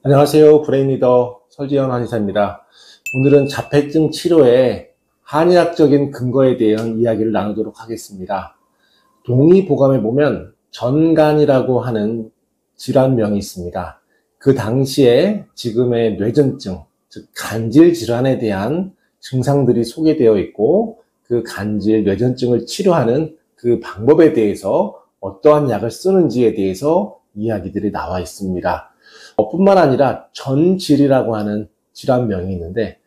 안녕하세요. 브레인리더 설지현 한의사입니다. 오늘은 자폐증 치료의 한의학적인 근거에 대한 이야기를 나누도록 하겠습니다. 동의보감에 보면 전간이라고 하는 질환명이 있습니다. 그 당시에 지금의 뇌전증, 즉 간질 질환에 대한 증상들이 소개되어 있고, 그 간질 뇌전증을 치료하는 그 방법에 대해서 어떠한 약을 쓰는지에 대해서 이야기들이 나와 있습니다. 뿐만 아니라 전질이라고 하는 질환명이 있는데,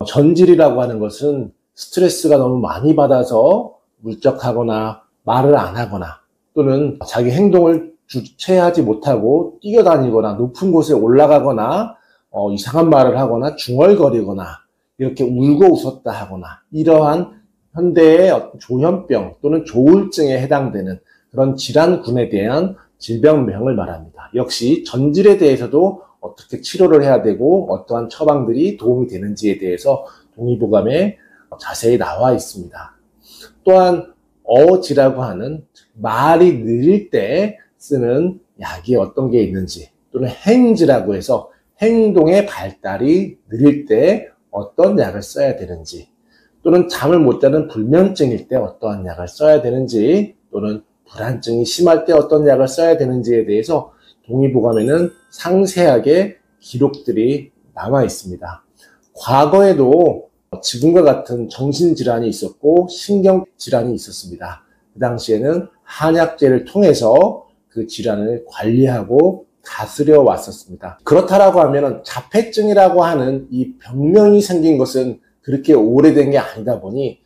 전질이라고 하는 것은 스트레스가 너무 많이 받아서 물적하거나 말을 안 하거나 또는 자기 행동을 주체하지 못하고 뛰어다니거나 높은 곳에 올라가거나 이상한 말을 하거나 중얼거리거나 이렇게 울고 웃었다 하거나 이러한 현대의 조현병 또는 조울증에 해당되는 그런 질환군에 대한 질병명을 말합니다. 역시 전질에 대해서도 어떻게 치료를 해야 되고 어떠한 처방들이 도움이 되는지에 대해서 동의보감에 자세히 나와 있습니다. 또한 어지라고 하는 말이 느릴 때 쓰는 약이 어떤 게 있는지, 또는 행지라고 해서 행동의 발달이 느릴 때 어떤 약을 써야 되는지, 또는 잠을 못 자는 불면증일 때 어떠한 약을 써야 되는지, 또는 불안증이 심할 때 어떤 약을 써야 되는지에 대해서 동의보감에는 상세하게 기록들이 남아 있습니다. 과거에도 지금과 같은 정신질환이 있었고 신경질환이 있었습니다. 그 당시에는 한약재를 통해서 그 질환을 관리하고 다스려 왔었습니다. 그렇다라고 하면 자폐증이라고 하는 이 병명이 생긴 것은 그렇게 오래된 게 아니다 보니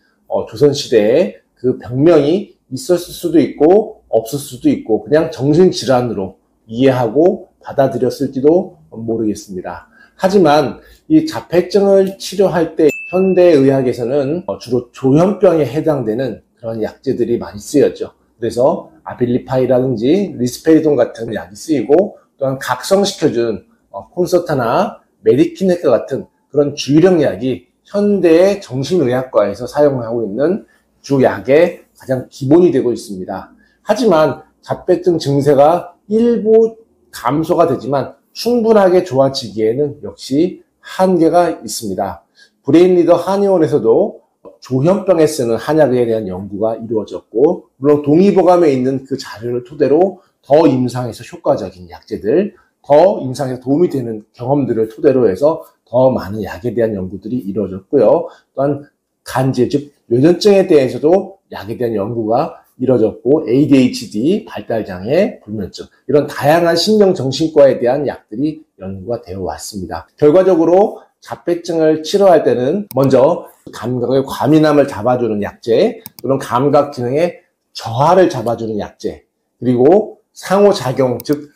조선시대에 그 병명이 있었을 수도 있고 없을 수도 있고 그냥 정신질환으로 이해하고 받아들였을지도 모르겠습니다. 하지만 이 자폐증을 치료할 때 현대의학에서는 주로 조현병에 해당되는 그런 약재들이 많이 쓰였죠. 그래서 아빌리파이라든지 리스페리돈 같은 약이 쓰이고, 또한 각성시켜준 콘서타나 메디키네카 같은 그런 주의력 약이 현대의 정신의학과에서 사용하고 있는 주약의 가장 기본이 되고 있습니다. 하지만 자폐증 증세가 일부 감소가 되지만 충분하게 좋아지기에는 역시 한계가 있습니다. 브레인리더 한의원에서도 조현병에 쓰는 한약에 대한 연구가 이루어졌고, 물론 동의보감에 있는 그 자료를 토대로 더 임상에서 효과적인 약재들, 더 임상에서 도움이 되는 경험들을 토대로 해서 더 많은 약에 대한 연구들이 이루어졌고요. 또한 간질, 즉 뇌전증에 대해서도 약에 대한 연구가 이루어졌고, ADHD, 발달장애, 불면증 이런 다양한 신경정신과에 대한 약들이 연구가 되어 왔습니다. 결과적으로 자폐증을 치료할 때는 먼저 감각의 과민함을 잡아주는 약재, 또는 감각 기능의 저하를 잡아주는 약재, 그리고 상호작용, 즉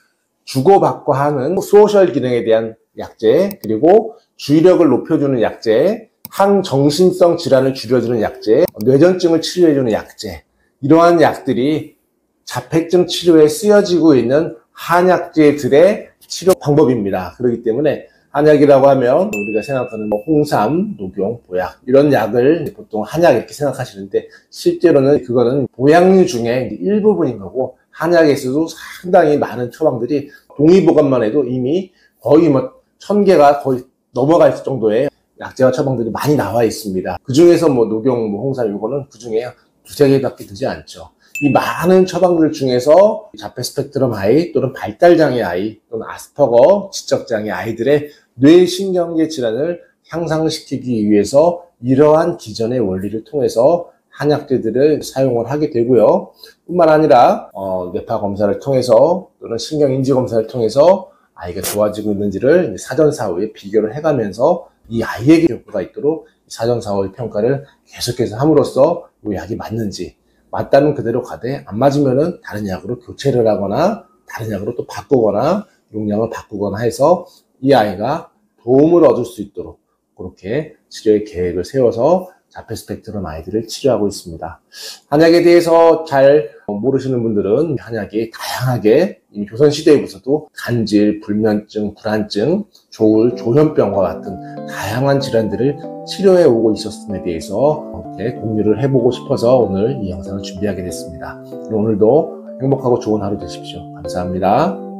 주고받고 하는 소셜 기능에 대한 약재, 그리고 주의력을 높여주는 약재, 항정신성 질환을 줄여주는 약재, 뇌전증을 치료해주는 약재, 이러한 약들이 자폐증 치료에 쓰여지고 있는 한약재들의 치료 방법입니다. 그렇기 때문에 한약이라고 하면 우리가 생각하는 홍삼, 녹용, 보약 이런 약을 보통 한약 이렇게 생각하시는데, 실제로는 그거는 보약류 중에 일부분인 거고, 한약에서도 상당히 많은 처방들이 동의보감만 해도 이미 거의 1000개가 거의 넘어갈 정도의 약재와 처방들이 많이 나와 있습니다. 그 중에서 녹용, 홍삼 이거는 그 중에 두세 개밖에 되지 않죠. 이 많은 처방들 중에서 자폐 스펙트럼 아이, 또는 발달장애 아이, 또는 아스퍼거 지적장애 아이들의 뇌신경계 질환을 향상시키기 위해서 이러한 기전의 원리를 통해서 한약재들을 사용을 하게 되고요. 뿐만 아니라 뇌파 검사를 통해서 또는 신경인지 검사를 통해서 아이가 좋아지고 있는지를 사전사후에 비교를 해가면서 이 아이에게 효과가 있도록 사전사후의 평가를 계속해서 함으로써 이 약이 맞는지, 맞다면 그대로 가되 안 맞으면은 다른 약으로 교체를 하거나 다른 약으로 또 바꾸거나 용량을 바꾸거나 해서 이 아이가 도움을 얻을 수 있도록 그렇게 치료의 계획을 세워서 자폐 스펙트럼 아이들을 치료하고 있습니다. 한약에 대해서 잘 모르시는 분들은 한약이 다양하게 이미 조선시대에부터도 간질, 불면증, 불안증, 조울, 조현병과 같은 다양한 질환들을 치료해 오고 있었음에 대해서 이렇게 공유를 해보고 싶어서 오늘 이 영상을 준비하게 됐습니다. 오늘도 행복하고 좋은 하루 되십시오. 감사합니다.